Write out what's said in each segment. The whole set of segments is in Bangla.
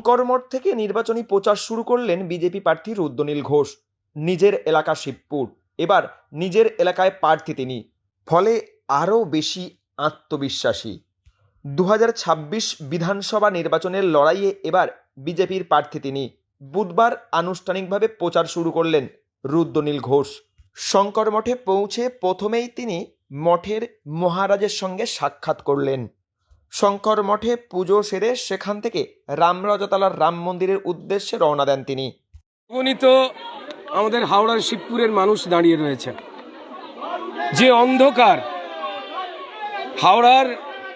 শঙ্করমঠ থেকে নির্বাচনী প্রচার শুরু করলেন বিজেপি প্রার্থী রুদ্রনীল ঘোষ। নিজের এলাকা শিবপুর, এবার নিজের এলাকায় প্রার্থী তিনি, ফলে আরও বেশি আত্মবিশ্বাসী। 2026 বিধানসভা নির্বাচনের লড়াইয়ে এবার বিজেপির প্রার্থী তিনি। বুধবার আনুষ্ঠানিকভাবে প্রচার শুরু করলেন রুদ্রনীল ঘোষ। শঙ্করমঠে পৌঁছে প্রথমেই তিনি মঠের মহারাজের সঙ্গে সাক্ষাৎ করলেন। শঙ্কর মঠে পুজো সেরে সেখান থেকে রামরাজতলার রাম মন্দিরের উদ্দেশ্যে রওনা দেন তিনি। তো আমাদের হাওড়ার শিবপুরের মানুষ দাঁড়িয়ে রয়েছে। যে অন্ধকার হাওড়ার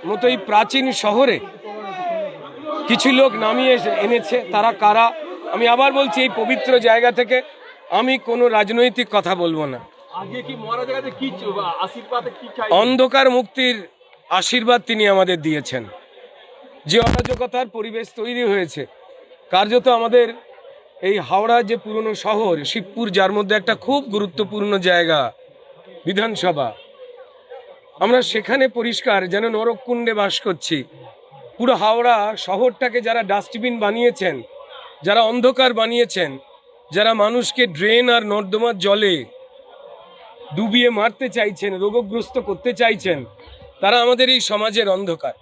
মতোই প্রাচীন শহরে কিছু লোক নামিয়ে এনেছে, তারা কারা আমি আবার বলছি, এই পবিত্র জায়গা থেকে আমি কোনো রাজনৈতিক কথা বলবো না। অন্ধকার মুক্তির আশীর্বাদ তিনি আমাদের দিয়েছেন। যে অরাজকতার পরিবেশ তৈরি হয়েছে, কার্যত আমাদের এই হাওড়া যে পুরনো শহর শিবপুর, যার মধ্যে একটা খুব গুরুত্বপূর্ণ জায়গা বিধানসভা, আমরা সেখানে পরিষ্কার যেন নরককুণ্ডে বাস করছি। পুরো হাওড়া শহরটাকে যারা ডাস্টবিন বানিয়েছেন, যারা অন্ধকার বানিয়েছেন, যারা মানুষকে ড্রেন আর নর্দমার জলে ডুবিয়ে মারতে চাইছেন, রোগগ্রস্ত করতে চাইছেন, তারা আমাদের এই সমাজের অন্ধকার।